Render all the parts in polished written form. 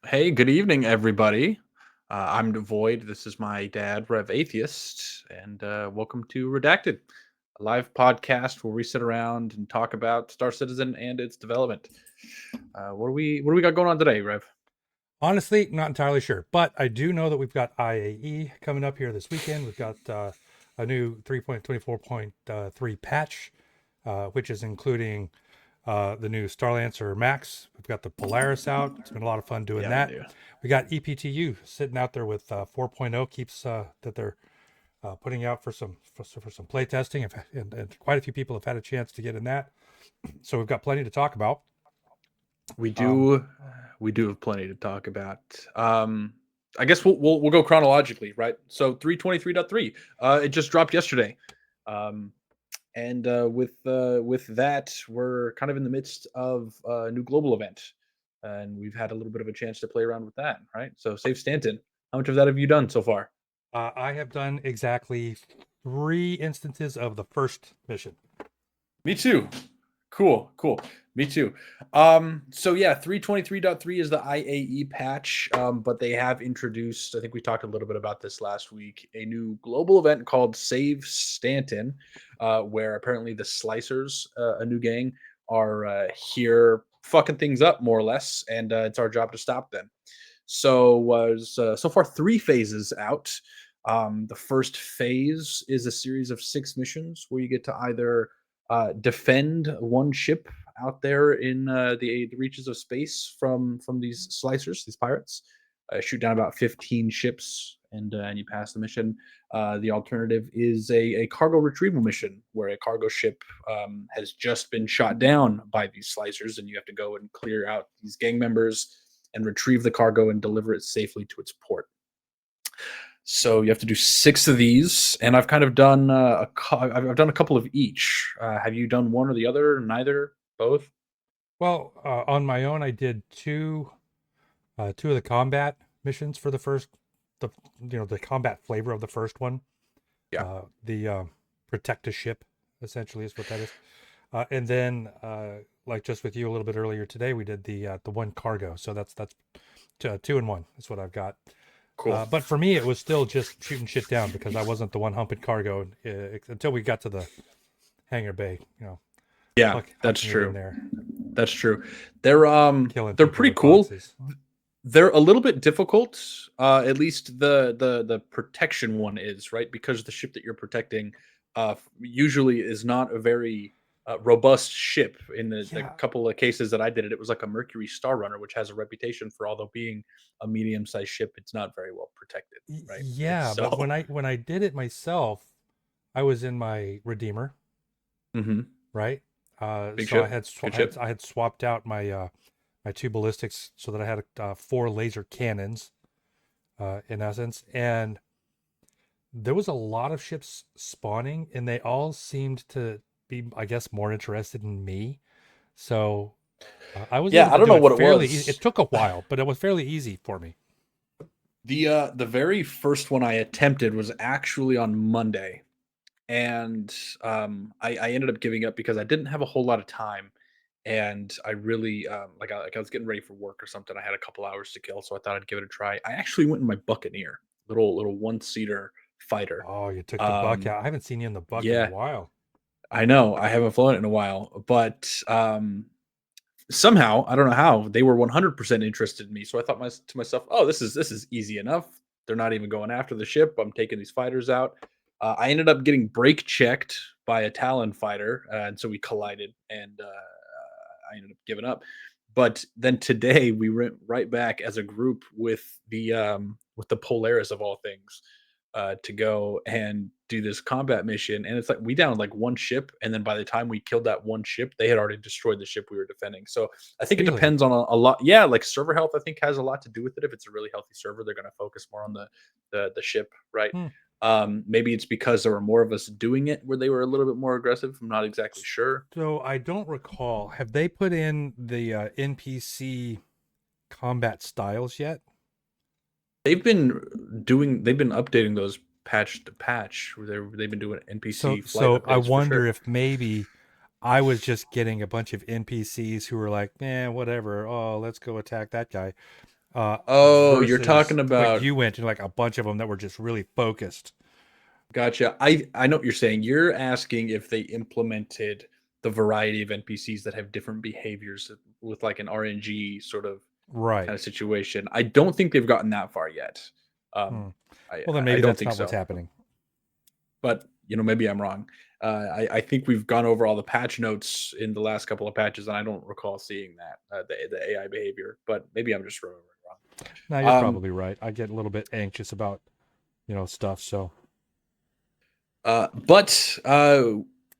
Hey, good evening, everybody. I'm Devoid. This is my dad, Rev Atheist, and welcome to Redacted, a live podcast where we sit around and talk about Star Citizen and its development. What do we got going on today, Rev? Honestly, not entirely sure, but I do know that we've got IAE coming up here this weekend. We've got a new 3.24.3 patch, which is including the new Starlancer Max. We've got the Polaris out. It's been a lot of fun doing Yeah, we that. do. We got EPTU sitting out there with 4.0 keeps that they're putting out for some play testing, and quite a few people have had a chance to get in that. So we've got plenty to talk about. We Um, do. We do have plenty to talk about. I guess we'll go chronologically, right? So 323.3. It just dropped yesterday. Um, and with that, we're kind of in the midst of a new global event, and we've had a little bit of a chance to play around with that, right? So, Save Stanton, how much of that have you done so far? I have done exactly 3 instances of the first mission. Me too. Cool, cool. Me too. So yeah, 323.3 is the IAE patch, but they have introduced, I think we talked a little bit about this last week, a new global event called Save Stanton, where apparently the Slicers, a new gang, are here fucking things up more or less, and it's our job to stop them. So far 3 phases out. The first phase is a series of 6 missions where you get to either defend one ship out there in the reaches of space from these slicers, these pirates. Shoot down about 15 ships, and you pass the mission. The alternative is a cargo retrieval mission where a cargo ship has just been shot down by these slicers, and you have to go and clear out these gang members and retrieve the cargo and deliver it safely to its port. So you have to do 6 of these, and I've kind of done I've done a couple of each. Have you done one or the other? Neither? Both? Well, on my own, I did two of the combat missions for the first, the the combat flavor of the first one. Yeah. The protect a ship, essentially, is what that is. And then, like just with you a little bit earlier today, we did the one cargo. So that's 2 and 1. That's what I've got. Cool. But for me, it was still just shooting shit down because I wasn't the one humping cargo until we got to the hangar bay. Yeah, that's Hucking it in true. there, That's true. They're killing they're people pretty with cool. boxes. They're a little bit difficult. At least the protection one is, right, because the ship that you're protecting usually is not a very robust ship. In the Yeah, couple of cases that I did it, it was like a Mercury Star Runner, which has a reputation for, although being a medium-sized ship, it's not very well protected, right? yeah. But So, when I did it myself, I was in my Redeemer, mhm. right? Big So ship, good ship. I had swapped out my two ballistics so that I had 4 laser cannons, in essence, and there was a lot of ships spawning, and they all seemed to be, I guess, more interested in me. So I was Yeah, able I to don't do know it what it fairly easy. was. It took a while, but it was fairly easy for me. The very first one I attempted was actually on Monday, and I ended up giving up because I didn't have a whole lot of time, and I really like I was getting ready for work or something. I had a couple hours to kill, so I thought I'd give it a try. I actually went in my Buccaneer, little one seater fighter. Oh, you took the buck Um, out. I haven't seen you in the buck in a yeah, while. I know I haven't flown it in a while, but somehow I don't know how they were 100% interested in me. So I thought to myself, oh, this is easy enough. They're not even going after the ship. I'm taking these fighters out. I ended up getting brake checked by a Talon fighter, and so we collided, and I ended up giving up. But then today we went right back as a group with the Polaris of all things, to go and do this combat mission. And it's like we downed like one ship, and then by the time we killed that one ship, they had already destroyed the ship we were defending. So I think it Really? depends on a lot. Yeah, like server health, I think has a lot to do with it. If it's a really healthy server, they're going to focus more on the ship, right? Hmm. Maybe it's because there were more of us doing it where they were a little bit more aggressive. I'm not exactly sure. So I don't recall. Have they put in the NPC combat styles yet? They've been updating those patch to patch. Where they've been doing So NPC flight so I updates for wonder sure. if maybe I was just getting a bunch of NPCs who were like, "Eh, whatever. Oh, let's go attack that guy." Oh, you're versus talking like about. you went to like a bunch of them that were just really focused. Gotcha. I know what you're saying. You're asking if they implemented the variety of NPCs that have different behaviors with like an RNG sort of kind Right. of situation. I don't think they've gotten that far yet. Hmm. Um, I Well, then I maybe don't that's think not what's so. happening. But maybe I'm wrong. I think we've gone over all the patch notes in the last couple of patches, and I don't recall seeing that the AI behavior. But maybe I'm just remembering No, you're wrong. probably right. I get a little bit anxious about, stuff. So But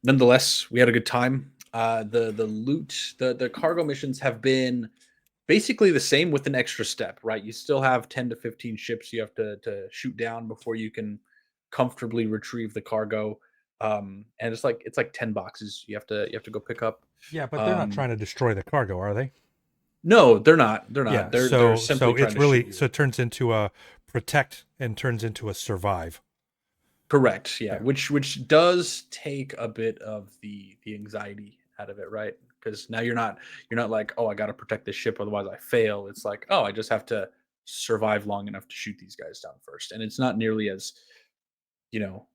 nonetheless, we had a good time. The loot, the cargo missions have been basically the same with an extra step, right? You still have 10 to 15 ships you have to shoot down before you can comfortably retrieve the cargo. And it's like 10 boxes you have to go pick up. yeah, but they're not Um, trying to destroy the cargo, are they? no, they're not. They're not. Yeah. They're So simply trying it's to shoot really you. so it turns into a protect and turns into a survive. Correct. Yeah, Yeah. which does take a bit of the anxiety out of it, right? Because now you're not like, oh, I got to protect this ship, otherwise I fail. It's like, oh, I just have to survive long enough to shoot these guys down first, and it's not nearly as you know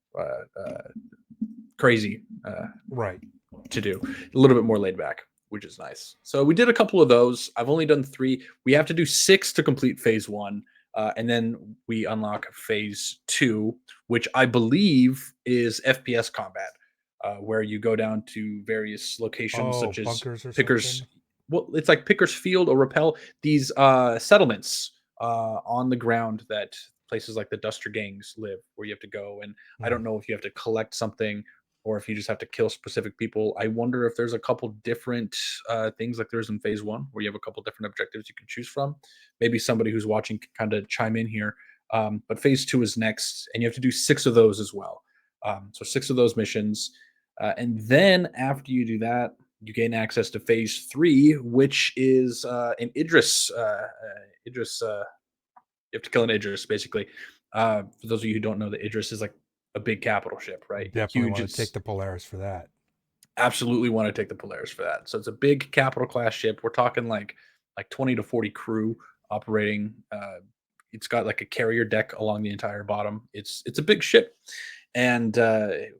crazy Right. to do. A little bit more laid back, which is nice. So we did a couple of those. I've only done 3. We have to do 6 to complete phase 1. And then we unlock phase 2, which I believe is FPS combat, where you go down to various locations Oh, such as bunkers or Pickers. something. Well, it's like Pickers Field or Repel. These settlements on the ground that places like the Duster gangs live, where you have to go. And I Hmm. don't know if you have to collect something or if you just have to kill specific people. I wonder if there's a couple different things like there's in phase 1 where you have a couple different objectives you can choose from. Maybe somebody who's watching can kind of chime in here. But phase 2 is next, and you have to do 6 of those as well. So 6 of those missions. And then after you do that, you gain access to phase 3, which is an Idris. Idris, you have to kill an Idris, basically. For those of you who don't know, the Idris is like a big capital ship, right? Definitely Huge. want to take It's the Polaris for that. absolutely want to take the Polaris for that. So it's a big capital class ship. We're talking like 20 to 40 crew operating. It's got like a carrier deck along the entire bottom. It's a big ship, and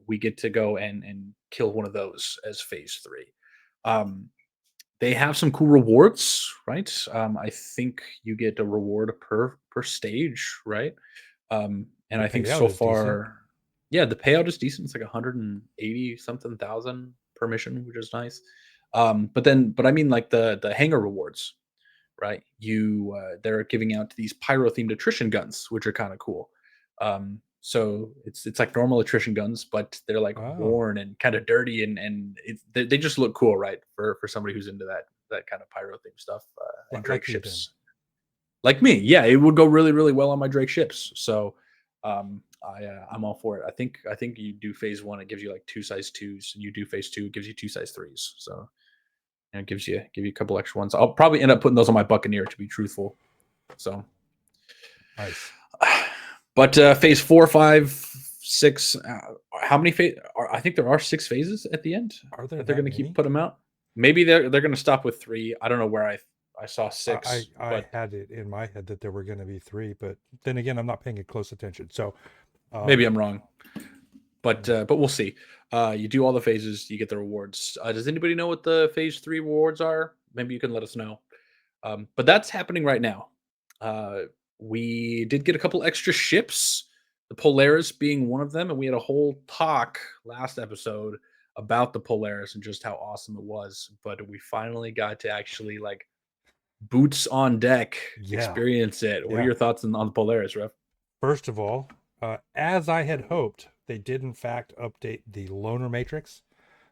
we get to go and kill one of those as phase 3. Um, they have some cool rewards, right? I think you get a reward per stage, right? And The I think payout so is decent. far, yeah, the payout is decent. It's like 180 something thousand per mission, which is nice. But I mean like the hanger rewards, right? They're giving out these pyro themed attrition guns, which are kind of cool. So it's like normal attrition guns, but they're like Oh, worn and kind of dirty, and they just look cool, right? For somebody who's into that kind of pyro themed stuff and Drake like me then. ships, like me. Yeah, it would go really really well on my Drake ships. So I'm all for it. I think you do phase 1, it gives you like 2 size 2s, and you do phase 2, it gives you 2 size 3s. So it give you a couple extra ones. I'll probably end up putting those on my Buccaneer, to be truthful. So, Nice. but phase 4, 5, 6. How many phase? I think there are 6 phases at the end Are there that they're that going to keep many? put them out. Maybe they're going to stop with 3. I don't know where I saw I 6, I but had it in my head that there were going to be 3, but then again, I'm not paying close attention. So, maybe um, I'm wrong. But we'll see. You do all the phases, you get the rewards. Does anybody know what the phase 3 rewards are? Maybe you can let us know. But that's happening right now. Uh, we did get a couple extra ships, the Polaris being one of them, and we had a whole talk last episode about the Polaris and just how awesome it was. But we finally got to actually like boots on deck yeah, experience it. What are yeah. your thoughts on the Polaris, Rev? First of all, as I had hoped, they did in fact update the loaner matrix.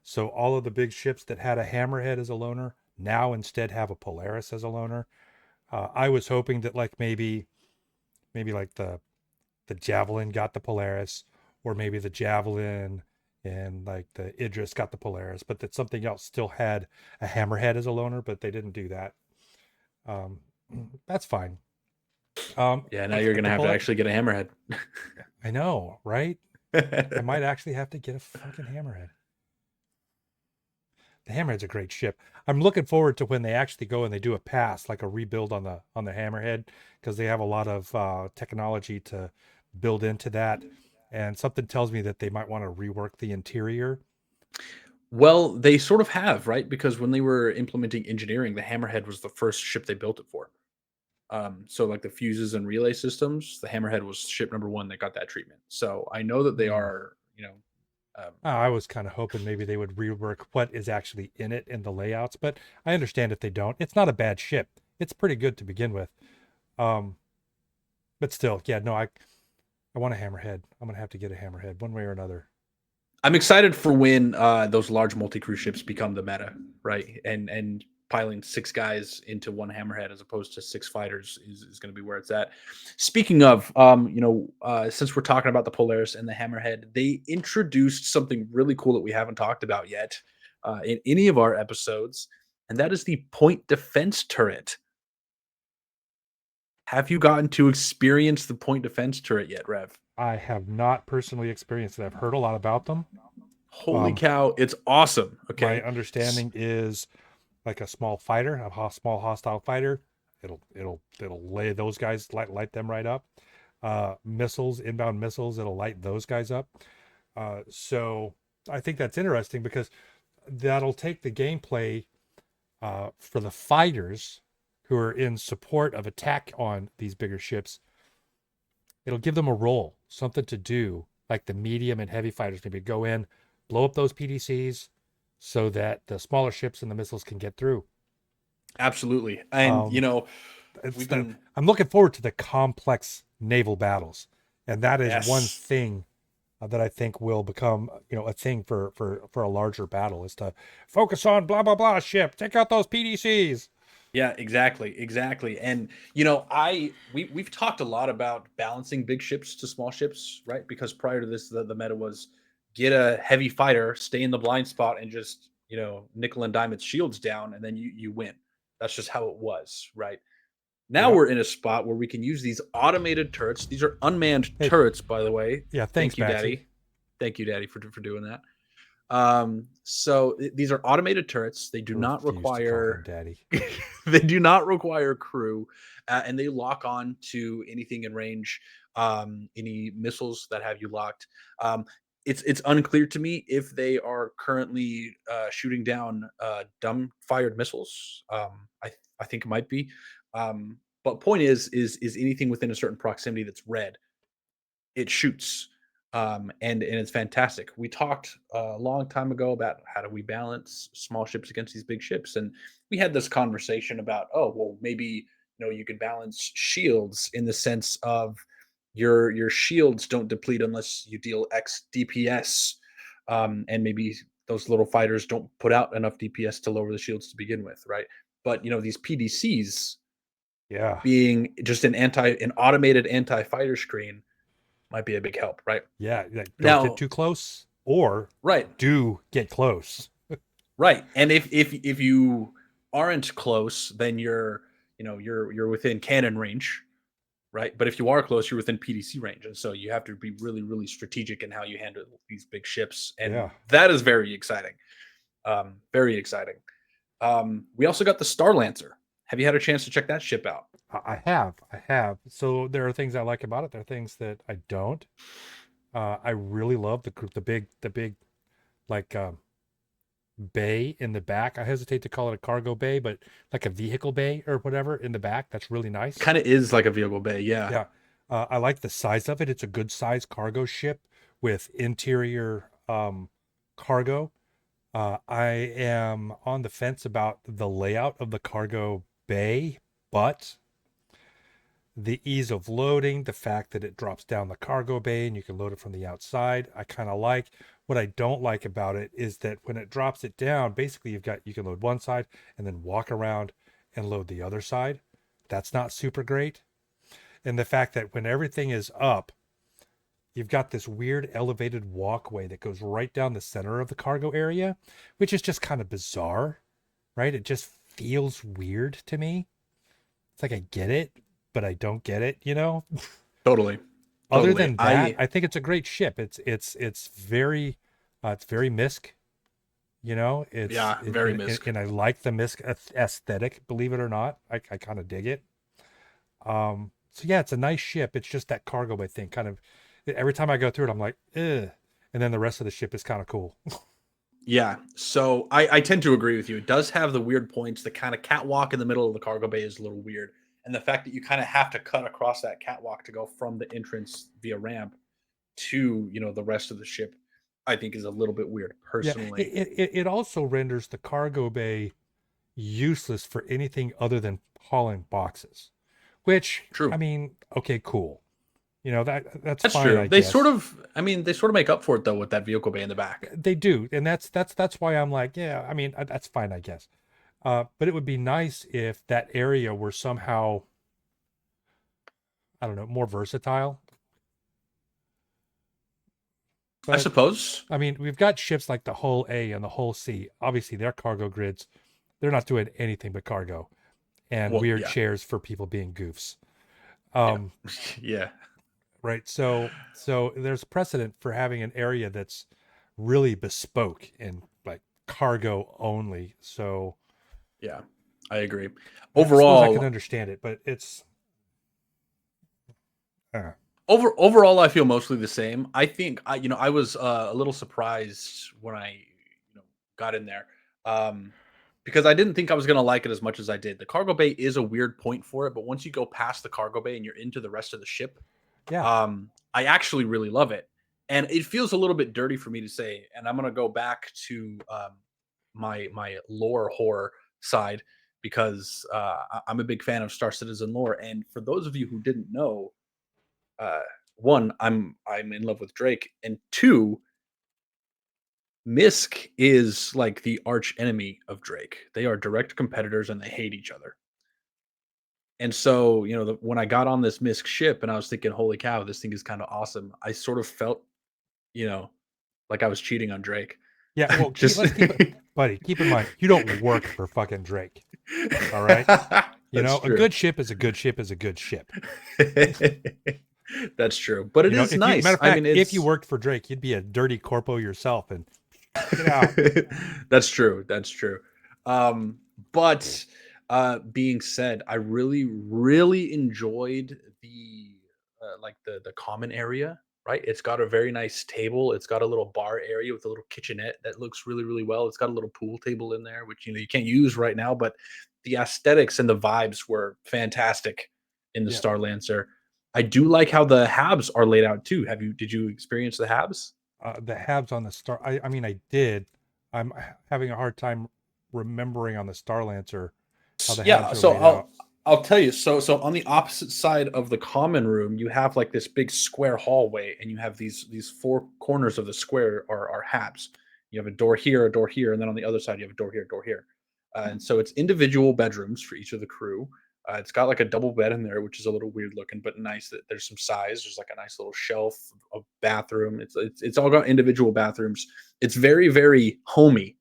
So all of the big ships that had a hammerhead as a loaner now instead have a Polaris as a loaner. I was hoping that like maybe like the Javelin got the Polaris, or maybe the Javelin and like the Idris got the Polaris, but that something else still had a hammerhead as a loaner, but they didn't do that. Um, that's fine. Yeah, now you're But gonna the have to Polaris, actually get a hammerhead. I know, right? I might actually have to get a fucking hammerhead. The Hammerhead's a great ship. I'm looking forward to when they actually go and they do a pass, like a rebuild on the Hammerhead, because they have a lot of technology to build into that, and something tells me that they might want to rework the interior. Well, they sort of have, right? Because when they were implementing engineering, the Hammerhead was the first ship they built it for. So like the fuses and relay systems, the Hammerhead was ship number one that got that treatment. So I know that they Hmm. are, um, I was kind of hoping maybe they would rework what is actually in it in the layouts, but I understand if they don't. It's not a bad ship. It's pretty good to begin with. Um, but still, yeah, no, I want a Hammerhead. I'm gonna have to get a Hammerhead one way or another. I'm excited for when those large multi-crew ships become the meta, right? And piling six guys into one Hammerhead as opposed to six fighters is going to be where it's at. Speaking of, since we're talking about the Polaris and the Hammerhead, they introduced something really cool that we haven't talked about yet in any of our episodes, and that is the point defense turret. Have you gotten to experience the point defense turret yet, Rev? I have not personally experienced it. I've heard a lot about them. Holy Um, cow, it's awesome. my Okay. understanding is like a small fighter, small hostile fighter. It'll lay those guys, light them right up. Missiles, inbound missiles, it'll light those guys up. So I think that's interesting because that'll take the gameplay for the fighters who are in support of attack on these bigger ships. It'll give them a role, something to do, like the medium and heavy fighters maybe go in, blow up those PDCs so that the smaller ships and the missiles can get through. Absolutely. And Um, we've been I'm looking forward to the complex naval battles, and that is one yes. thing that I think will become a thing for a larger battle is to focus on blah blah blah ship, take out those PDCs. Yeah, exactly. Exactly. And we've talked a lot about balancing big ships to small ships, right? Because prior to this, the meta was get a heavy fighter, stay in the blind spot, and just, nickel and dime its shields down, and then you win. That's just how it was, right? Now Yep. we're in a spot where we can use these automated turrets. These are unmanned Hey, turrets, by the way. yeah, thanks, Thank you, Maxie. Daddy. Thank you, Daddy, for doing that. These are automated turrets. They do I not refuse to call him require daddy. they do not require crew, and they lock on to anything in range, any missiles that have you locked. It's unclear to me if they are currently shooting down dumb fired missiles. I think it might be. But point is anything within a certain proximity that's red, it shoots. And it's fantastic. We talked a long time ago about how do we balance small ships against these big ships, and we had this conversation about, oh well, maybe you could balance shields in the sense of your shields don't deplete unless you deal X DPS, and maybe those little fighters don't put out enough DPS to lower the shields to begin with, right? But these PDCs Yeah, being just an automated anti fighter screen might be a big help, right? yeah. Like, don't get Now, too close, or right, do get close. right. And if you aren't close, then you're within cannon range, right? But if you are close, you're within PDC range, and so you have to be really really strategic in how you handle these big ships, and Yeah, that is very exciting. Very exciting. We also got the Star Lancer. Have you had a chance to check that ship out? I have, I have. So there are things I like about it. There are things that I don't. I really love the big like bay in the back. I hesitate to call it a cargo bay, but like a vehicle bay or whatever in the back. That's really nice. Kind of is like a vehicle bay, yeah. Yeah. I like the size of it. It's a good size cargo ship with interior cargo. I am on the fence about the layout of the cargo bay, but the ease of loading, the fact that it drops down the cargo bay and you can load it from the outside, I kind of like. What I don't like about it is that when it drops it down, basically you can load one side and then walk around and load the other side. That's not super great. And the fact that when everything is up, you've got this weird elevated walkway that goes right down the center of the cargo area, which is just kind of bizarre, right? It just feels weird to me. It's like I get it, but I don't get it. Totally, Other totally. than that, I I think it's a great ship. It's very MISC. You know, Yeah, very misc. and I like the misc aesthetic, believe it or not. I kind of dig it. So yeah, it's a nice ship. It's just that cargo bay thing kind of every time I go through it, I'm like, ugh. And then the rest of the ship is kind of cool. Yeah, so I tend to agree with you. It does have the weird points. The kind of catwalk in the middle of the cargo bay is a little weird, and the fact that you kind of have to cut across that catwalk to go from the entrance via ramp to the rest of the ship, I think is a little bit weird Yeah, personally. it also renders the cargo bay useless for anything other than hauling boxes. Which, I True. mean, okay, cool. You know, that's That's fine, true. I They sort guess. of, I mean, they sort of make up for it though with that vehicle bay in the back. They do, and that's why I'm like, yeah, I mean, that's fine, I guess. But it would be nice if that area were somehow, I don't know, more versatile. I But suppose. I mean, we've got ships like the Hull A and the Hull C. Obviously, their cargo grids, they're not doing anything but cargo and Well, weird yeah, chairs for people being goofs. yeah, Um, yeah. right. So there's precedent for having an area that's really bespoke and like cargo only. So Yeah, I agree. I suppose I can Overall, understand it, but it's uh, overall, I feel mostly the same. I think I was a little surprised when I got in there, um, because I didn't think I was gonna like it as much as I did. The cargo bay is a weird point for it, but once you go past the cargo bay and you're into the rest of the ship, yeah, I actually really love it, and it feels a little bit dirty for me to say. And I'm gonna go back to my lore horror side because I'm a big fan of Star Citizen lore. And for those of you who didn't know, uh, one, I'm in love with Drake, and two, Misk is like the arch enemy of Drake. They are direct competitors and they hate each other. And so, when I got on this Misk ship and I was thinking, holy cow, this thing is kind of awesome. I sort of felt, you know, like I was cheating on Drake. yeah. Well, Just let's keep it, buddy. Keep in mind, you don't work for fucking Drake. All right. You That's know, a true. good ship is a good ship is a good ship. That's true. But it You know, is if you matter nice. of I mean, fact, if you it's worked for Drake, you'd be a dirty corpo yourself and get out. That's true. That's true. But being said, I really, really enjoyed the common area. Right, it's got a very nice table. It's got a little bar area with a little kitchenette that looks really, really well. It's got a little pool table in there, which you can't use right now, but the aesthetics and the vibes were fantastic in the Yeah. Star Lancer. I do like how the habs are laid out too. Did you experience the habs? The halves on the star. I mean, I did. I'm having a hard time remembering on the Star Lancer how the Yeah, halves are so laid out. I'll tell you. So on the opposite side of the common room, you have like this big square hallway, and you have these four corners of the square are habs. You have a door here, and then on the other side you have a door here, a door here. And so it's individual bedrooms for each of the crew. It's got like a double bed in there, which is a little weird looking, but nice that there's some size. There's like a nice little shelf, a bathroom. It's all got individual bathrooms. It's very, very homey,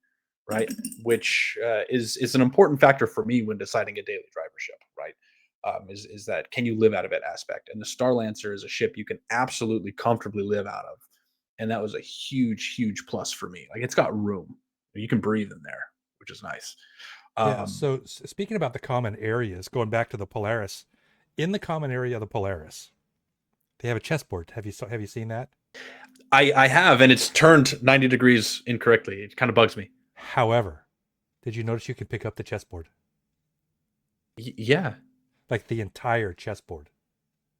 right? Which is an important factor for me when deciding a daily drivership, right? Is that can you live out of it aspect? And the Star Lancer is a ship you can absolutely comfortably live out of, and that was a huge, huge plus for me. Like it's got room, you can breathe in there, which is nice. Yeah. Um, So speaking about the common areas, going back to the Polaris, in the common area of the Polaris, they have a chessboard. Have you seen that? I have, and it's turned 90 degrees incorrectly. It kind of bugs me. However, did you notice you could pick up the chessboard, Yeah, like the entire chessboard?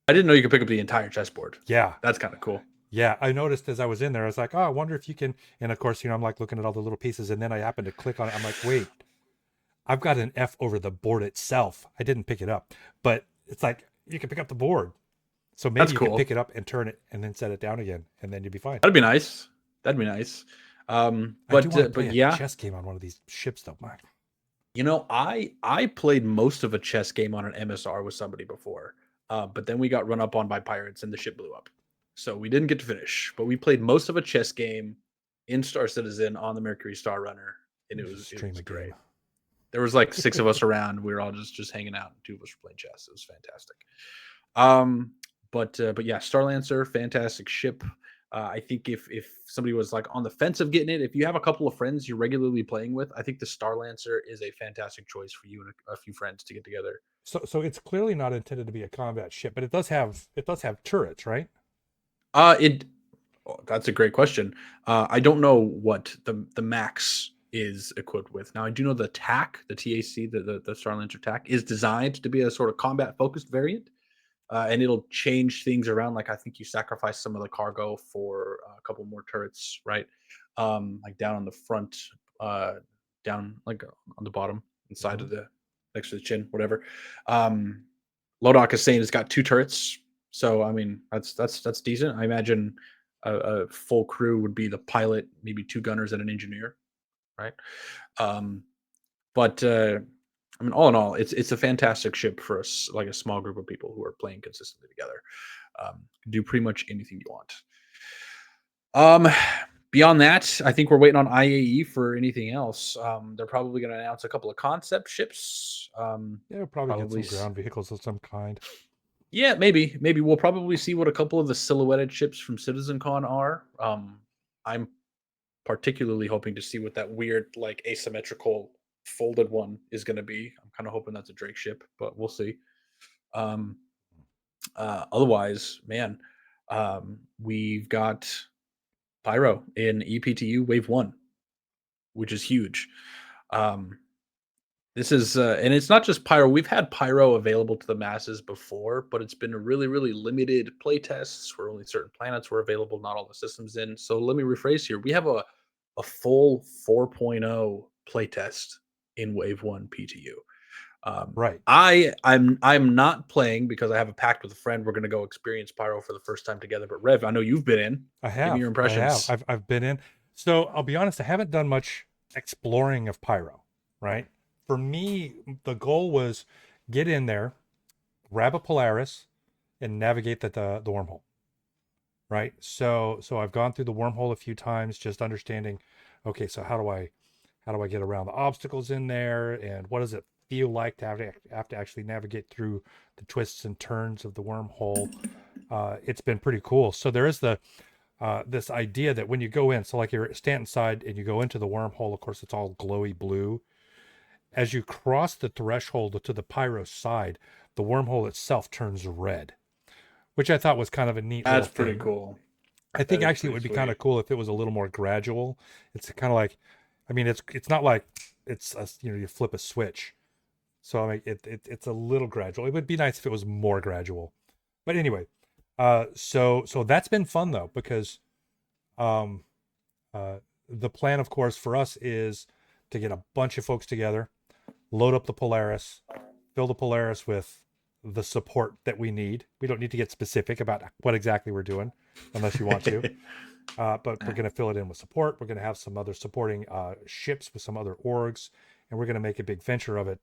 I didn't know you could pick up the entire chessboard. Yeah. That's kind of cool. Yeah, I noticed as I was in there, I was like, oh, I wonder if you can. And of course, I'm like looking at all the little pieces, and then I happened to click on it. I'm like, wait, I've got an F over the board itself. I didn't pick it up, but it's like you can pick up the board. So maybe That's you could cool. pick it up and turn it and then set it down again, and then you'd be fine. That'd be nice. That'd be nice. I do want to play But a yeah, chess game on one of these ships, though. My, I played most of a chess game on an MSR with somebody before, but then we got run up on by pirates and the ship blew up, so we didn't get to finish. But we played most of a chess game in Star Citizen on the Mercury Star Runner, and we it should was stream a great. game. There was like six of us around. We were all just hanging out. And two of us were playing chess. It was fantastic. Um, but yeah, Star Lancer, fantastic ship. I think if somebody was like on the fence of getting it, if you have a couple of friends you're regularly playing with, I think the Star Lancer is a fantastic choice for you and a few friends to get together. So it's clearly not intended to be a combat ship, but it does have turrets, right? It That's a great question. I don't know what the max is equipped with. Now I do know the TAC, the TAC, the Star Lancer TAC is designed to be a sort of combat focused variant. And it'll change things around. Like I think you sacrifice some of the cargo for a couple more turrets, right? Like down on the front, uh, down like on the bottom inside Mhm. of the next to the chin, whatever. Um, Lodok is saying it's got two turrets, so I mean that's decent. I imagine a full crew would be the pilot, maybe two gunners and an engineer, right? Um, but I mean, all in all, it's a fantastic ship for us, like a small group of people who are playing consistently together. Do pretty much anything you want. Um, Beyond that, I think we're waiting on IAE for anything else. They're probably going to announce a couple of concept ships. Yeah, we'll probably get Probably, some ground vehicles of some kind. yeah, maybe we'll probably see what a couple of the silhouetted ships from CitizenCon are. I'm particularly hoping to see what that weird, like asymmetrical folded one is going to be. I'm kind of hoping that's a Drake ship, but we'll see. Um, Otherwise, man, we've got Pyro in EPTU Wave One, which is huge. Um, this is, and it's not just Pyro. We've had Pyro available to the masses before, but it's been a really, really limited play tests where only certain planets were available, not all the systems in. So let me rephrase here. We have a full 4.0 playtest in Wave One PTU. Right. I'm not playing because I have a pact with a friend. We're gonna go experience Pyro for the first time together. But Rev, I know you've been in. I Give me have. your I have. impressions. I've been in. So I'll be honest, I haven't done much exploring of Pyro, right? For me, the goal was get in there, grab a Polaris, and navigate the wormhole. Right. So I've gone through the wormhole a few times, just understanding, okay, so how do I get around the obstacles in there, and what does it feel like to have to actually navigate through the twists and turns of the wormhole? It's been pretty cool. So there is this idea that when you go in, so like you're stand inside and you go into the wormhole, of course it's all glowy blue. As you cross the threshold to the pyro side, the wormhole itself turns red, which I thought was kind of a neat little That's pretty thing. cool. I That think is actually it pretty would be kind sweet. of cool if it was a little more gradual. It's kind of like, I mean, it's not like you flip a switch. So I mean, it's a little gradual. It would be nice if it was more gradual. But anyway, so that's been fun though, because um uh the plan, of course, for us is to get a bunch of folks together, load up the Polaris, fill the Polaris with the support that we need. We don't need to get specific about what exactly we're doing unless you want to. But we're going to fill it in with support. We're going to have some other supporting ships with some other orgs, and we're going to make a big venture of it.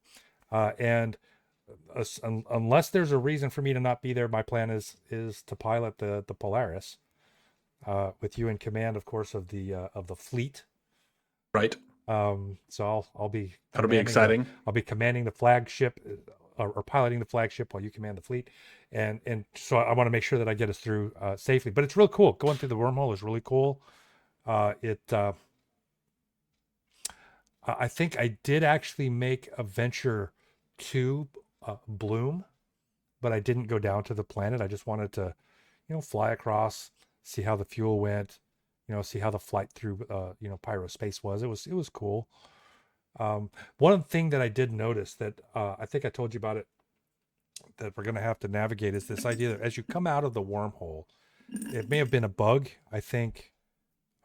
And unless there's a reason for me to not be there, my plan is to pilot the Polaris with you in command, of course, of the fleet. Right. So I'll be That'll be commanding the exciting. I'll be commanding the flagship, or piloting the flagship while you command the fleet, and so I want to make sure that I get us through safely. But it's real cool. Going through the wormhole is really cool. It I think I did actually make a venture to Bloom, but I didn't go down to the planet. I just wanted to, fly across, see how the fuel went, see how the flight through Pyro space was. It was cool. One thing that I did notice that I think I told you about it, that we're going to have to navigate, is this idea that as you come out of the wormhole, it may have been a bug. I think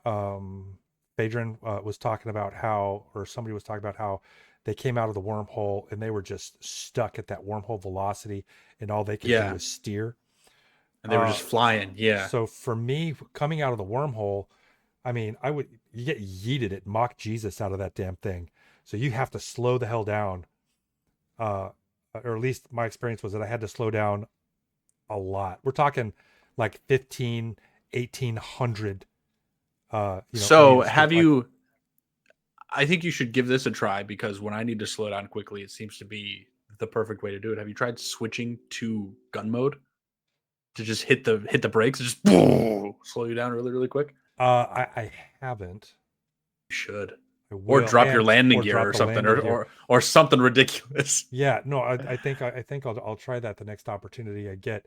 um, Phaedron was talking about how, or somebody was talking about how they came out of the wormhole and they were just stuck at that wormhole velocity, and all they could do Yeah. was steer. And they were Uh, just flying. Yeah. so for me, coming out of the wormhole, I mean, you get yeeted at Mach Jesus out of that damn thing. So you have to slow the hell down. Uh, or at least my experience was that I had to slow down a lot. We're talking like 15, 1800, So meters per have like. you? I think you should give this a try because when I need to slow down quickly, it seems to be the perfect way to do it. Have you tried switching to gun mode? to just hit the brakes and just slow you down really, really quick? I haven't. You should. I Or will, drop your and landing or gear drop or the something, landing gear. or something ridiculous. Yeah, no, I think I'll try that the next opportunity I get.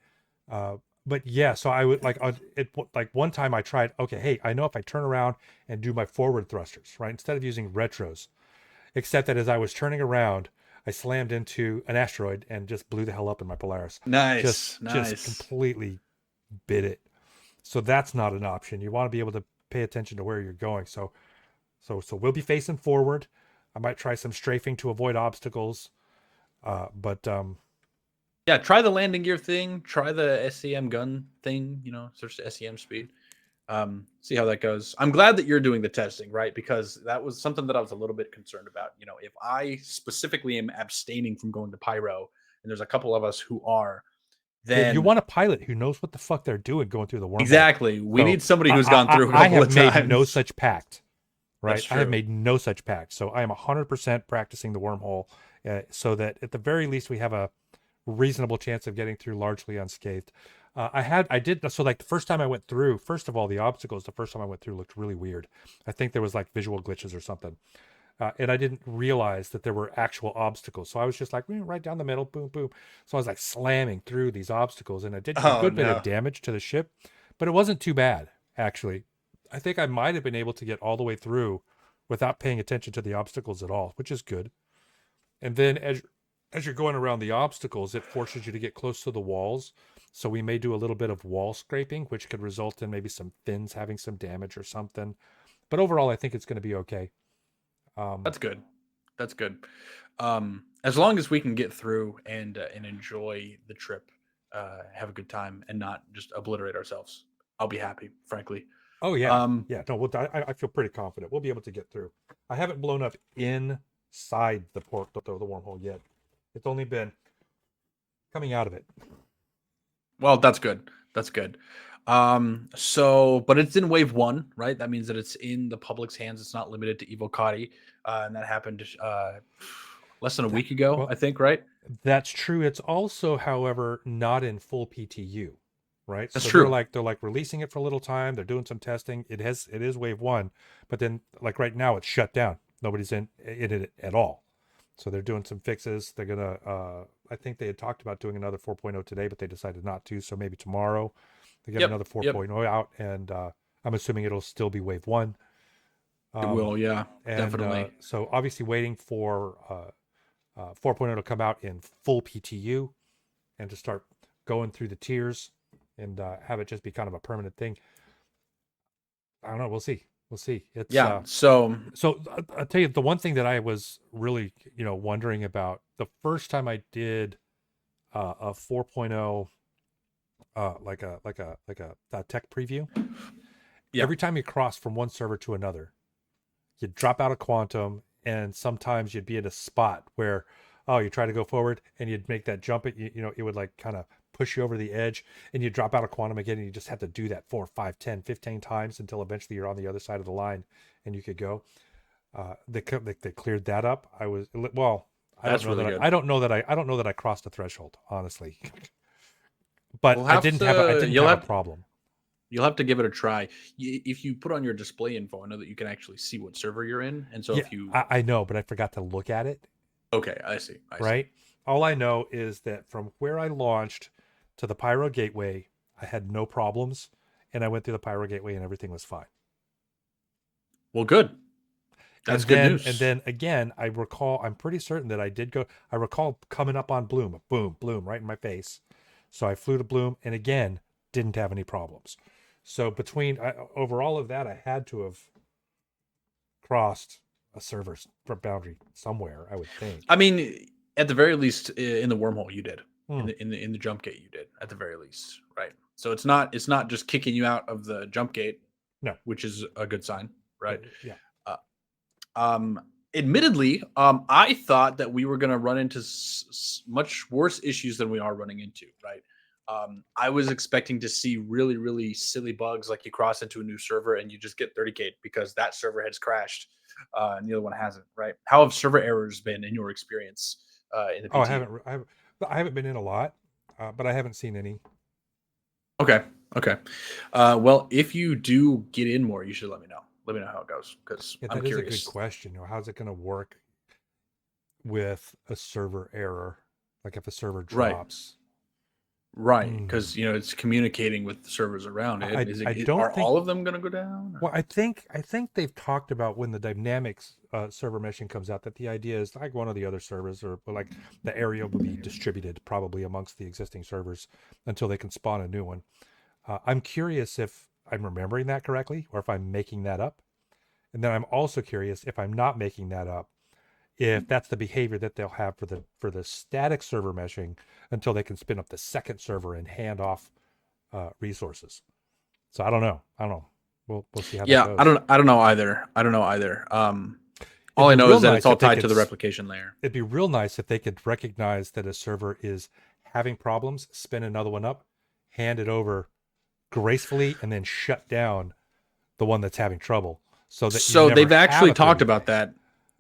But yeah, so I would like one time I tried. Okay, hey, I know if I turn around and do my forward thrusters, right, instead of using retros, except that as I was turning around, I slammed into an asteroid and just blew the hell up in my Polaris. Nice, Just nice. completely bit it. So that's not an option. You want to be able to pay attention to where you're going. So we'll be facing forward. I might try some strafing to avoid obstacles. But Yeah, try the landing gear thing. Try the SEM gun thing. Search the SEM speed. See how that goes. I'm glad that you're doing the testing, right? Because that was something that I was a little bit concerned about. If I specifically am abstaining from going to pyro, and there's a couple of us who are, yeah, you then want a pilot who knows what the fuck they're doing going through the wormhole. exactly, we So need somebody who's gone through a I couple have of made no times. such pact, That's right? I have true. made no such pact. So I am 100% practicing the wormhole, so that at the very least we have a reasonable chance of getting through largely unscathed. I did so like the first time I went through. First of all, the obstacles the first time I went through looked really weird. I think there was like visual glitches or something. And I didn't realize that there were actual obstacles. So I was just like, right down the middle, boom, boom. So I was like slamming through these obstacles, and I did a Oh good bit of no, damage to the ship, but it wasn't too bad, actually. I think I might have been able to get all the way through without paying attention to the obstacles at all, which is good. And then as you're going around the obstacles, it forces you to get close to the walls. So we may do a little bit of wall scraping, which could result in maybe some fins having some damage or something. But overall, I think it's going to be okay. that's good. That's good. As long as we can get through and enjoy the trip, have a good time, and not just obliterate ourselves, I'll be happy. Frankly. Oh yeah, Um, yeah. No, I feel pretty confident we'll be able to get through. I haven't blown up inside the wormhole yet. It's only been coming out of it. well, that's good. That's good. But it's in wave one, right? That means that it's in the public's hands. It's not limited to Evocati, and that happened less than a That, week ago, I well, think. Right? that's true. It's also, however, not in full PTU, right? That's So true. they're like releasing it for a little time. They're doing some testing. It is wave one, but then like right now it's shut down. Nobody's in it at all. So they're doing some fixes. They're gonna. I think they had talked about doing another 4.0 today, but they decided not to. So maybe tomorrow they get Yep. another Yep. 4.0 out, and I'm assuming it'll still be wave one. It Um, will. Yeah. and Definitely. so obviously waiting for 4.0 to come out in full PTU and to start going through the tiers and have it just be kind of a permanent thing. I don't know. We'll see. We'll see. It's Yeah. So. so I'll tell you the one thing that I was really wondering about the first time I did a 4.0 like a tech preview. Yeah. Every time you cross from one server to another, you'd drop out of quantum, and sometimes you'd be at a spot where you try to go forward and you'd make that jump. It would like kind of push you over the edge, and you drop out of quantum again, and you just have to do that 4, 5, 10, 15 times until eventually you're on the other side of the line and you could go. They cleared that up. I was well. That's really good. I don't know that I crossed the threshold, honestly. But We'll have I to. didn't have a problem. You'll have to give it a try. If you put on your display info, I know that you can actually see what server you're in, and so Yeah, if you I know, but I forgot to look at it. okay, I see. I see. Right. All I know is that from where I launched to the Pyro Gateway, I had no problems, and I went through the Pyro Gateway and everything was fine. Well, good. That's good And news. then again, I'm pretty certain that I did go. I recall coming up on Bloom, boom, Bloom, right in my face. So I flew to Bloom, and again, didn't have any problems. So over all of that, I had to have crossed a server boundary somewhere, I would think. I mean, at the very least, in the wormhole, you did. Hmm. In the jump gate, you did. At the very least, right? So it's not just kicking you out of the jump gate, No. which is a good sign, right? Yeah. Uh, Admittedly, I thought that we were going to run into much worse issues than we are running into, right? I was expecting to see really, really silly bugs like you cross into a new server and you just get 30k because that server has crashed and the other one hasn't, right? How have server errors been in your experience in the Oh, PTU? I haven't been in a lot, but I haven't seen any. Okay. Okay. Well, if you do get in more, you should let me know. Let me know how it goes because Yeah, I'm that is a good curious. question. How's it going to work with a server error? Like if a server Right. drops. Right. Hmm. Because it's communicating with the servers around it. I don't Are think. all of them going to go down? Well, I think they've talked about when the Dynamics server meshing comes out that the idea is like one of the other servers or like the area will be distributed probably amongst the existing servers until they can spawn a new one. I'm curious if I'm remembering that correctly or if I'm making that up. And then I'm also curious if I'm not making that up, if that's the behavior that they'll have for the static server meshing until they can spin up the second server and hand off resources. So I don't know. I don't know. We'll see how that Yeah, goes. I don't know either. I don't know either. It'd All I be know real is that it's nice all if they tied could. to the replication layer. It'd be real nice if they could recognize that a server is having problems, spin another one up, hand it over gracefully, and then shut down the one that's having trouble, so that you So never they've have actually a talked 30K. about that.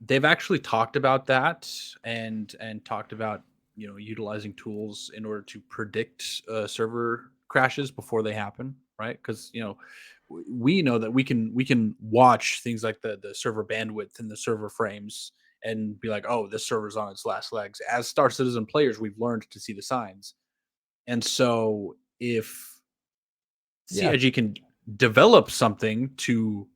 They've actually talked about that and talked about utilizing tools in order to predict server crashes before they happen, right? Because we know that we can watch things like the server bandwidth and the server frames and be like, oh, this server's on its last legs. As Star Citizen players, we've learned to see the signs, and so if Yeah, CIG can develop something to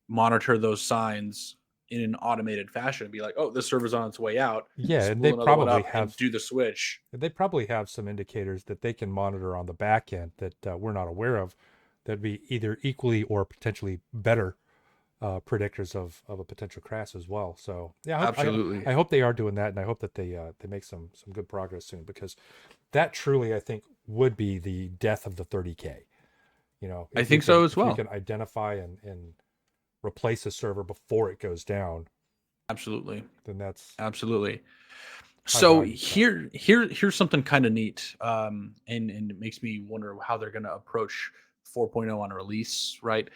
monitor those signs in an automated fashion. Be like, oh, this server's on its way out. yeah, and Spool another one up and do the switch. they probably have some indicators that they can monitor on the back end that we're not aware of. That'd be either equally or potentially better predictors of a potential crash as well. So yeah, Absolutely. I hope they are doing that, and I hope that they make some good progress soon because that truly I think would be the death of the 30K. I think so as If you well. can identify and replace a server before it goes down, Absolutely. then that's Absolutely. high So value stuff. here's something kind of neat, and it makes me wonder how they're going to approach 4.0 on release. Right,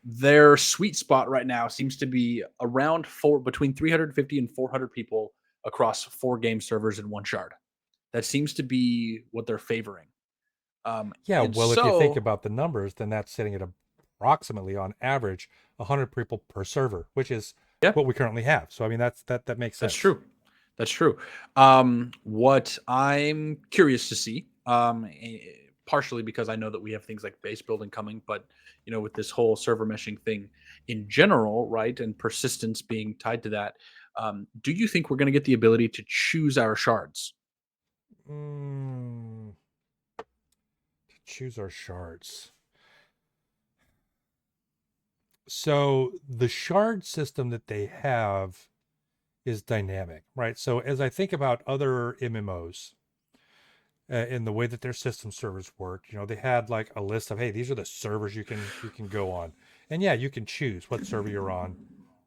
their sweet spot right now seems to be around between 350 and 400 people across 4 game servers in one shard. That seems to be what they're favoring. Yeah, And well, if you think so, about the numbers, then that's sitting at approximately on average 100 people per server, which is yeah, what we currently have. So I mean that makes that's sense. true. That's true. What I'm curious to see, partially because I know that we have things like base building coming, but with this whole server meshing thing in general, right, and persistence being tied to that, do you think we're going to get the ability to choose our shards? Mm, choose our shards. So the shard system that they have is dynamic, right? So as I think about other MMOs in the way that their system servers work, they had like a list of, hey, these are the servers you can go on, and yeah, you can choose what server you're on,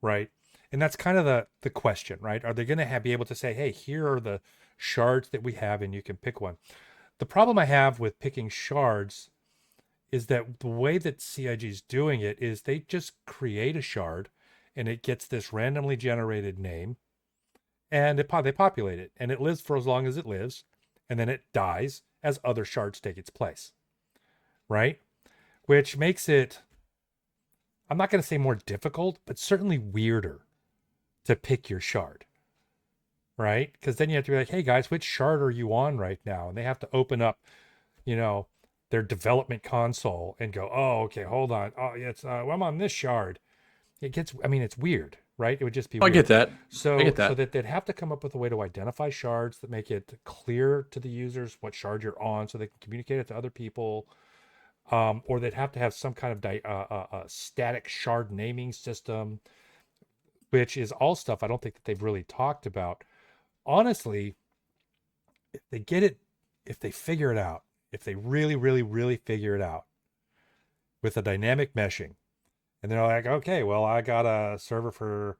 right? And that's kind of the question, right? Are they going to be able to say, hey, here are the shards that we have, and you can pick one? The problem I have with picking shards is that the way that CIG is doing it is they just create a shard, and it gets this randomly generated name and they populate it and it lives for as long as it lives and then it dies as other shards take its place, right? Which makes it, I'm not going to say more difficult, but certainly weirder to pick your shard, right? Because then you have to be like, hey guys, which shard are you on right now? And they have to open up, you know their development console and go, oh, okay, hold on, oh yeah, it's well, I'm on this shard. It gets, I mean, it's weird, right? It would just be I get weird. that. I So get so that. that they'd have to come up with a way to identify shards that make it clear to the users what shard you're on so they can communicate it to other people. Or they'd have to have some kind of static shard naming system, which is all stuff I don't think that they've really talked about. Honestly, if they get it, if they figure it out, if they really, really, really figure it out with a dynamic meshing, and they're like, okay, well, I got a server for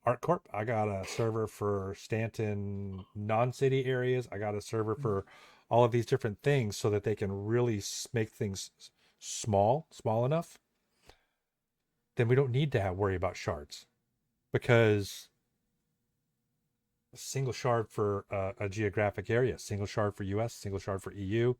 ArtCorp. I got a server for Stanton non-city areas. I got a server for all of these different things so that they can really make things small enough. Then we don't need to worry about shards because a single shard for a geographic area, single shard for US, single shard for EU,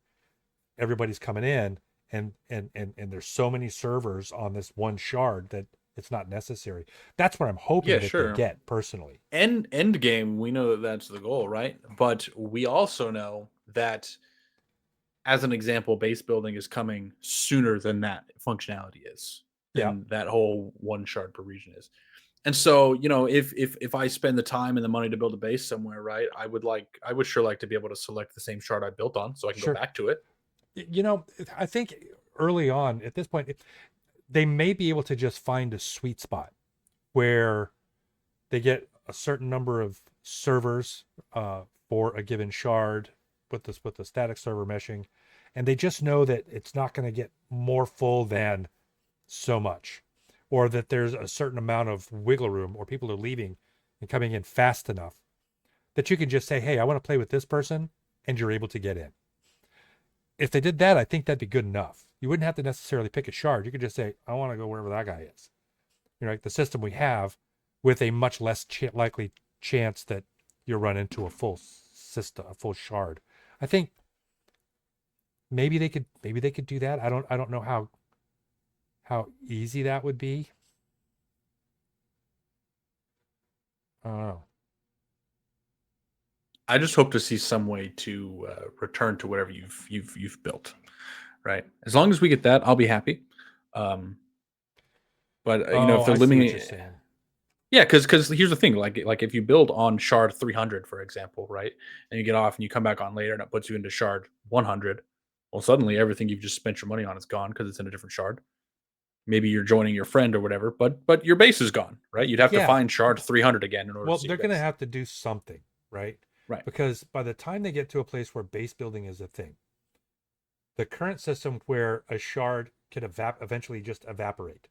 everybody's coming in, and there's so many servers on this one shard that it's not necessary. That's what I'm hoping Yeah, that they sure. get personally. End game, we know that that's the goal, right? But we also know that, as an example, base building is coming sooner than that functionality is, Yeah, than that whole one shard per region is. And so, if I spend the time and the money to build a base somewhere, right, I would sure like to be able to select the same shard I built on, so I can go sure. back to it. I think early on at this point, they may be able to just find a sweet spot where they get a certain number of servers for a given shard with the static server meshing, and they just know that it's not going to get more full than so much, or that there's a certain amount of wiggle room, or people are leaving and coming in fast enough that you can just say, "Hey, I want to play with this person," and you're able to get in. If they did that, I think that'd be good enough. You wouldn't have to necessarily pick a shard. You could just say, "I want to go wherever that guy is." Like the system we have, with a much less likely chance that you'll run into a full system, a full shard. I think maybe they could do that. I don't know how easy that would be. I don't know. I just hope to see some way to return to whatever you've built, right? As long as we get that, I'll be happy. Um, but Oh, if they're I see what limiting you're it, saying. yeah, because here's the thing, like if you build on shard 300, for example, right, and you get off and you come back on later, and it puts you into shard 100, well, suddenly everything you've just spent your money on is gone because it's in a different shard. Maybe you're joining your friend or whatever, but your base is gone, right? You'd have to Yeah. find shard 300 again in order to Well, see they're your going to base. have to do something, right? Right. Because by the time they get to a place where base building is a thing, the current system where a shard could eventually just evaporate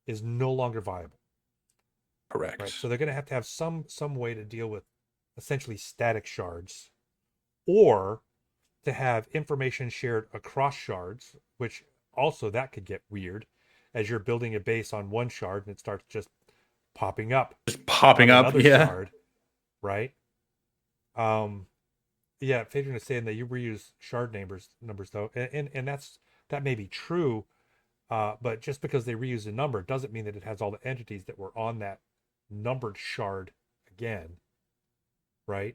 is no longer viable, right? So Correct. they're going to have some way to deal with essentially static shards, or to have information shared across shards, which also that could get weird as you're building a base on one shard and it starts just popping up Just on popping up, another yeah. shard, right? Um, yeah, Phaedron is saying that you reuse shard numbers though, and that may be true, but just because they reuse a number doesn't mean that it has all the entities that were on that numbered shard again, right?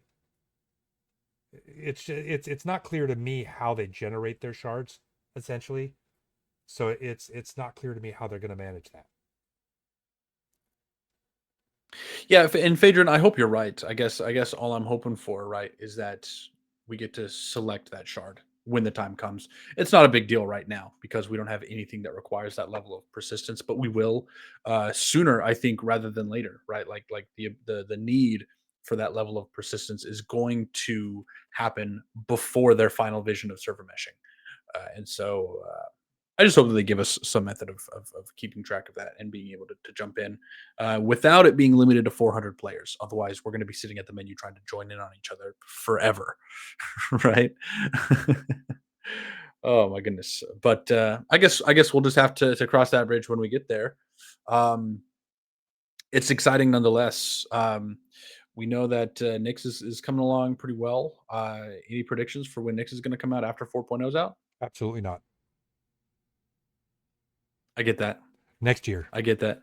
It's not clear to me how they generate their shards essentially, so it's not clear to me how they're going to manage that. Yeah, and Phaedron, I hope you're right. I guess all I'm hoping for, right, is that we get to select that shard when the time comes. It's not a big deal right now because we don't have anything that requires that level of persistence, but we will sooner, I think, rather than later, right? Like the need for that level of persistence is going to happen before their final vision of server meshing. And so I just hope that they give us some method of keeping track of that and being able to jump in without it being limited to 400 players. Otherwise, we're going to be sitting at the menu trying to join in on each other forever, right? Oh my goodness! But I guess we'll just have to cross that bridge when we get there. Um, it's exciting nonetheless. We know that Nix is coming along pretty well. Any predictions for when Nix is going to come out after 4.0 is out? Absolutely not. I get that. Next year, I get that.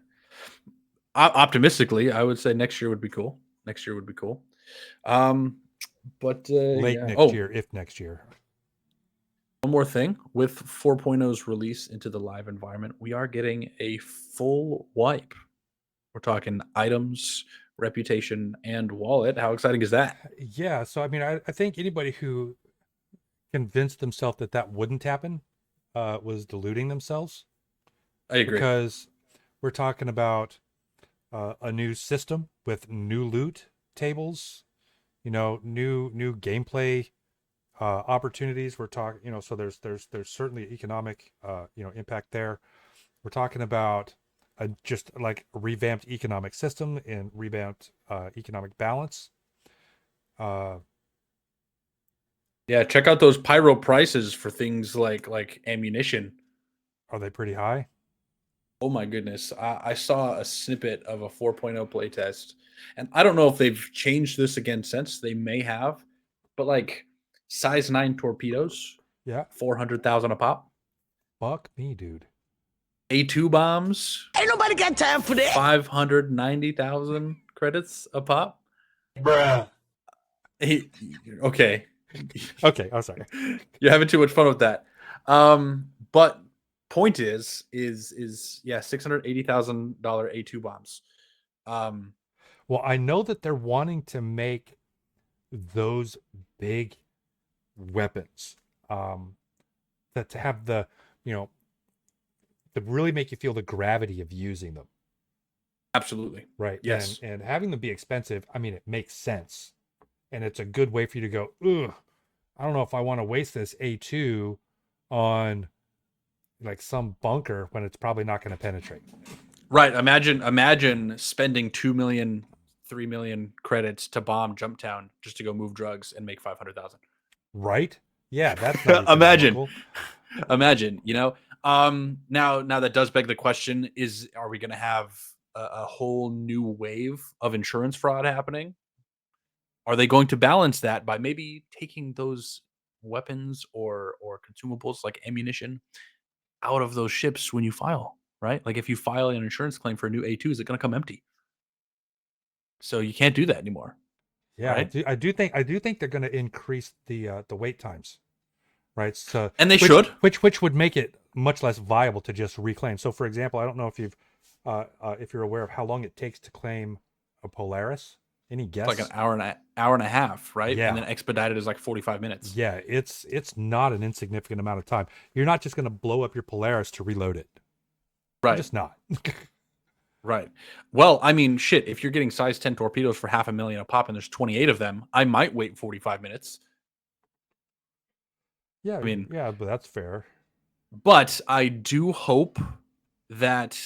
Optimistically, I would say next year would be cool. Next year would be cool. Um, but late yeah. next Oh, year, if next year. one more thing with 4.0's release into the live environment, we are getting a full wipe. We're talking items, reputation, and wallet. How exciting is that? Yeah, so I mean, I think anybody who convinced themselves that that wouldn't happen was deluding themselves, I agree. because we're talking about a new system with new loot tables, new gameplay opportunities. We're talking, so there's certainly economic impact there. We're talking about just like a revamped economic system and revamped economic balance. Uh, Yeah, check out those pyro prices for things like ammunition. are they pretty high? Oh my goodness. I saw a snippet of a 4.0 playtest, and I don't know if they've changed this again since. They may have, but like size 9 torpedoes, Yeah. 400,000 a pop. Fuck me, dude. A2 bombs. Ain't nobody got time for that. 590,000 credits a pop. Bruh. Okay. Okay, I'm sorry. You're having too much fun with that. But point is yeah, $680,000 A2 bombs. Well, I know that they're wanting to make those big weapons that to have the, you know, to really make you feel the gravity of using them. Absolutely. Right. Yes. And having them be expensive, I mean, it makes sense. And it's a good way for you to go, ugh, I don't know if I want to waste this A2 on like some bunker when it's probably not going to penetrate. Right. Imagine spending 2 million, 3 million credits to bomb Jumptown just to go move drugs and make 500,000. Right? Yeah, that's not Imagine. economical. Imagine, now that does beg the question, are we going to have a whole new wave of insurance fraud happening? Are they going to balance that by maybe taking those weapons or consumables like ammunition out of those ships when you file, right? Like if you file an insurance claim for a new A2, is it going to come empty? So you can't do that anymore, Yeah, right? I do think they're going to increase the wait times, right? So And they should. which would make it much less viable to just reclaim. So for example, I don't know if you're aware of how long it takes to claim a Polaris. Any It's like guess? an hour and a half, right? And then Yeah. expedited is like 45 minutes. Yeah, it's not an insignificant amount of time. You're not just going to blow up your Polaris to reload it. You're Right. just not. Right. Well, I mean, shit, if you're getting size 10 torpedoes for $500,000 a pop and there's 28 of them, I might wait 45 minutes. Yeah, I mean, yeah, but that's fair. but I do hope that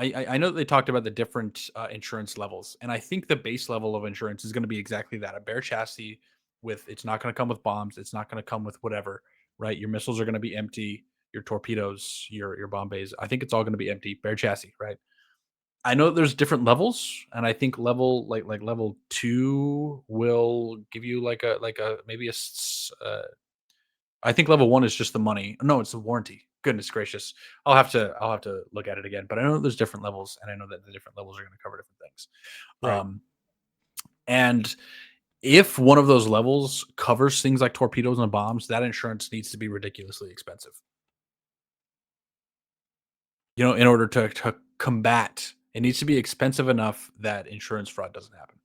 I know that they talked about the different insurance levels, and I think the base level of insurance is going to be exactly that: a bare chassis with it's not going to come with bombs, it's not going to come with whatever, right? Your missiles are going to be empty, your torpedoes, your bomb bays. I think it's all going to be empty, bare chassis, right? I know there's different levels, and I think like level 2 will give you like a maybe I think level 1 is just the money. No, it's the warranty. Goodness gracious. I'll have to look at it again, but I know there's different levels, and I know that the different levels are gonna cover different things. Right. And if one of those levels covers things like torpedoes and bombs, that insurance needs to be ridiculously expensive. In order to combat, it needs to be expensive enough that insurance fraud doesn't happen.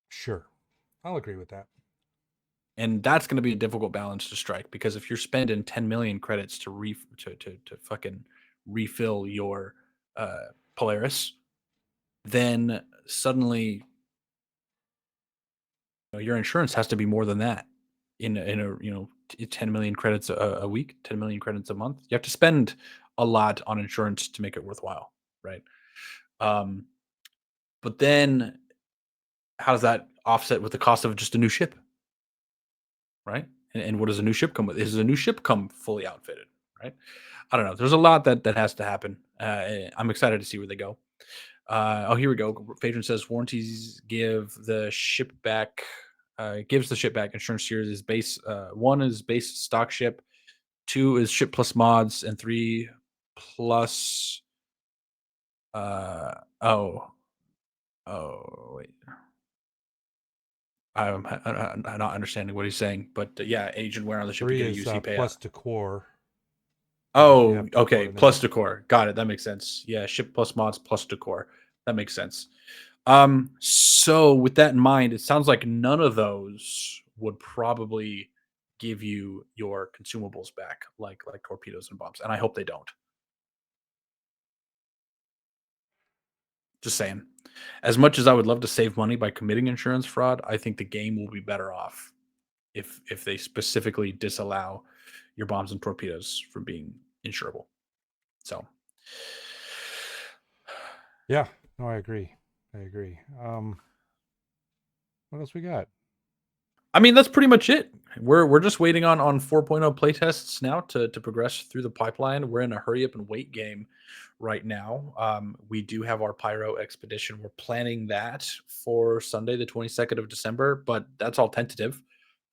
Sure. I'll agree with that. And that's going to be a difficult balance to strike because if you're spending 10 million credits to fucking refill your Polaris, then suddenly your insurance has to be more than that in a 10 million credits a week, 10 million credits a month. You have to spend a lot on insurance to make it worthwhile, right? Um, but then how does that offset with the cost of just a new ship? Right? And what does a new ship come with? Is a new ship come fully outfitted? Right? I don't know. There's a lot that has to happen. I'm excited to see where they go. Oh, here we go. Phaedron says warranties give the ship back. Gives the ship back. Insurance tiers is base. One is base stock ship. Two is ship plus mods, and three plus. Uh oh wait. I'm not understanding what he's saying, but yeah, agent wear on the ship, you 3 get a is UC payout. plus decor. Oh, okay. Plus decor. Got it. That makes sense. Yeah, ship plus mods plus decor. That makes sense. So with that in mind, it sounds like none of those would probably give you your consumables back, like torpedoes and bombs. And I hope they don't. Just saying. As much as I would love to save money by committing insurance fraud, I think the game will be better off if they specifically disallow your bombs and torpedoes from being insurable. So Yeah, no, I agree. What else we got? I mean, that's pretty much it. We're just waiting on 4.0 playtests now to progress through the pipeline. We're in a hurry up and wait game right now. We do have our Pyro expedition. We're planning that for Sunday, the 22nd of December, but that's all tentative.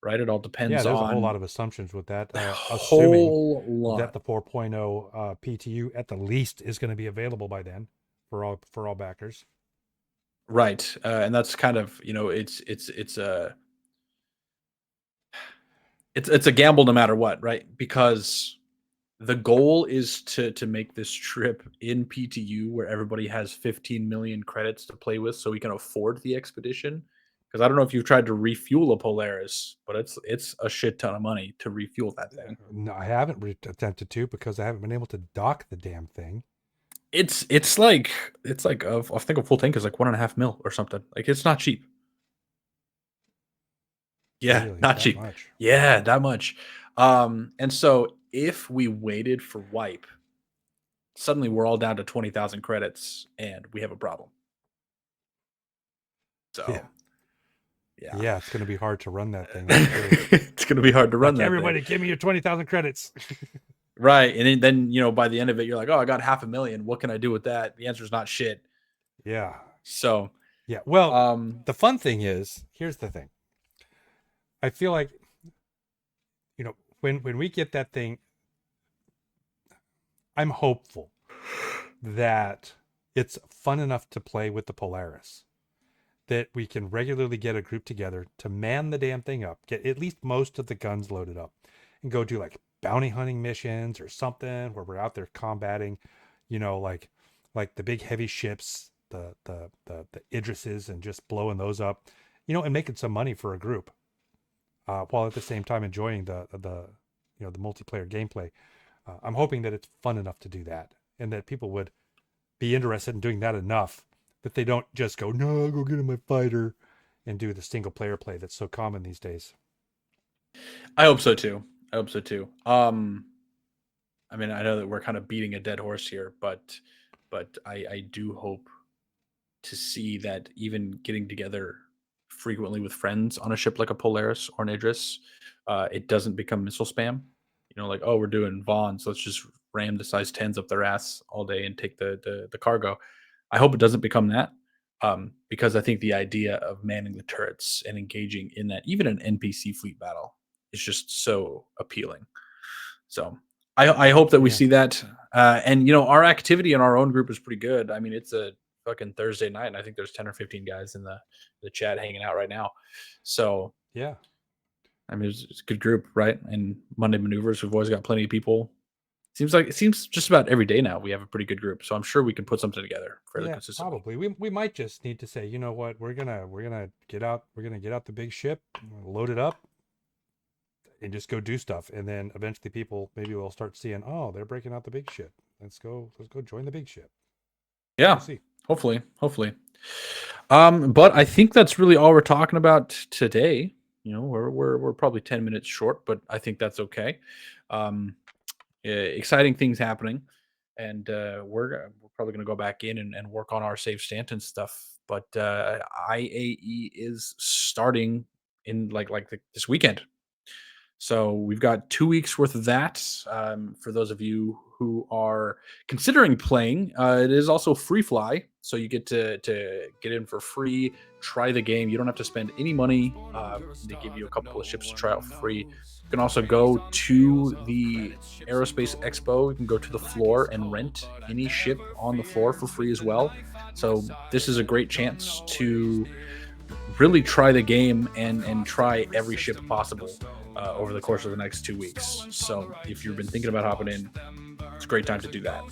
right? It all depends Yeah, there's on a whole lot of assumptions with that. a Assuming whole lot. that the 4.0 PTU at the least is going to be available by then for all backers. Right. And that's kind of, it's a gamble no matter what, right? Because the goal is to make this trip in PTU where everybody has 15 million credits to play with so we can afford the expedition. Because I don't know if you've tried to refuel a Polaris, but it's a shit ton of money to refuel that thing. No, I haven't attempted to because I haven't been able to dock the damn thing. It's like I think a full tank is like 1.5 mil or something. Like it's not cheap. Yeah, Really, not that cheap. much. Yeah, that much. And so if we waited for wipe, suddenly we're all down to 20,000 credits and we have a problem. So Yeah, it's going to be hard to run that thing. That's true. it's going to be hard to run Like, that everybody, thing. give me your 20,000 credits. Right. And then, by the end of it, you're like, oh, I got 500,000. What can I do with that? The answer is not shit. Yeah. So, yeah. Well, the fun thing is, here's the thing. I feel like, when we get that thing, I'm hopeful that it's fun enough to play with the Polaris that we can regularly get a group together to man the damn thing up, get at least most of the guns loaded up, and go do like bounty hunting missions or something where we're out there combating, like the big heavy ships, the Idrises, and just blowing those up, and making some money for a group, while at the same time enjoying the multiplayer gameplay. I'm hoping that it's fun enough to do that, and that people would be interested in doing that enough that they don't just go, no, I'll go get in my fighter, and do the single player play that's so common these days. I hope so too. I mean, I know that we're kind of beating a dead horse here, but I do hope to see that even getting together frequently with friends on a ship like a Polaris or an Idris, it doesn't become missile spam. Like, oh, we're doing Vaughn, so let's just ram the size 10s up their ass all day and take the cargo. I hope it doesn't become that, because I think the idea of manning the turrets and engaging in that, even an NPC fleet battle, is just so appealing. So I hope that we see that. And our activity in our own group is pretty good. I mean, it's a fucking Thursday night, and I think there's 10 or 15 guys in the chat hanging out right now. So yeah, I mean, it's a good group, right? And Monday Maneuvers, we've always got plenty of people. It seems just about every day now we have a pretty good group. So I'm sure we can put something together fairly consistently. Probably. We might just need to say, you know what, we're gonna get out the big ship, load it up, and just go do stuff. And then eventually people maybe will start seeing, oh, they're breaking out the big ship. Let's go join the big ship. Yeah. We'll see. Hopefully. But I think that's really all we're talking about today. We're probably 10 minutes short, but I think that's okay. Exciting things happening, and we're probably going to go back in and work on our save Stanton stuff. But IAE is starting in this weekend, so we've got 2 weeks worth of that. For those of you who are considering playing, it is also free fly, so you get to get in for free, try the game. You don't have to spend any money. They give you a couple of ships to try out for free. You can also go to the Aerospace Expo. You can go to the floor and rent any ship on the floor for free as well. So this is a great chance to really try the game and try every ship possible over the course of the next 2 weeks. So if you've been thinking about hopping in, it's a great time to do that.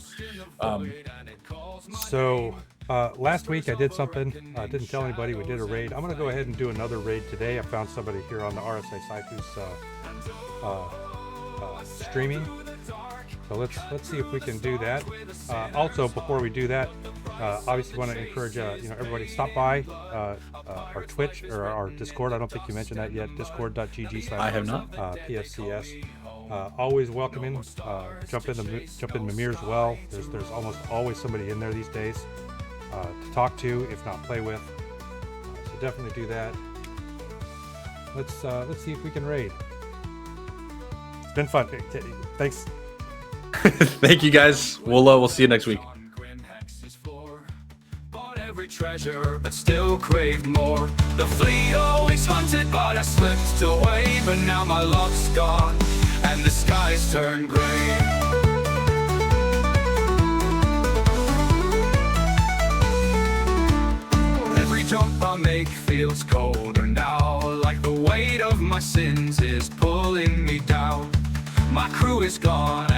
Last week I did something. I didn't tell anybody. We did a raid. I'm going to go ahead and do another raid today. I found somebody here on the RSI site who's streaming. So let's see if we can do that. Also, before we do that, obviously want to encourage everybody stop by our Twitch or our Discord. I don't think you mentioned that yet. Discord.gg/. I have not. PFCS. Always welcoming. Jump in Mimir as well. There's almost always somebody in there these days to talk to, if not play with. So definitely do that. Let's see if we can raid. It's been fun. Thanks. Thank you guys. We'll see you next week. treasure, but still craved more. The fleet always hunted, but I slipped away. But now my luck's gone, and the skies turn gray. Every jump I make feels colder now, like the weight of my sins is pulling me down. My crew is gone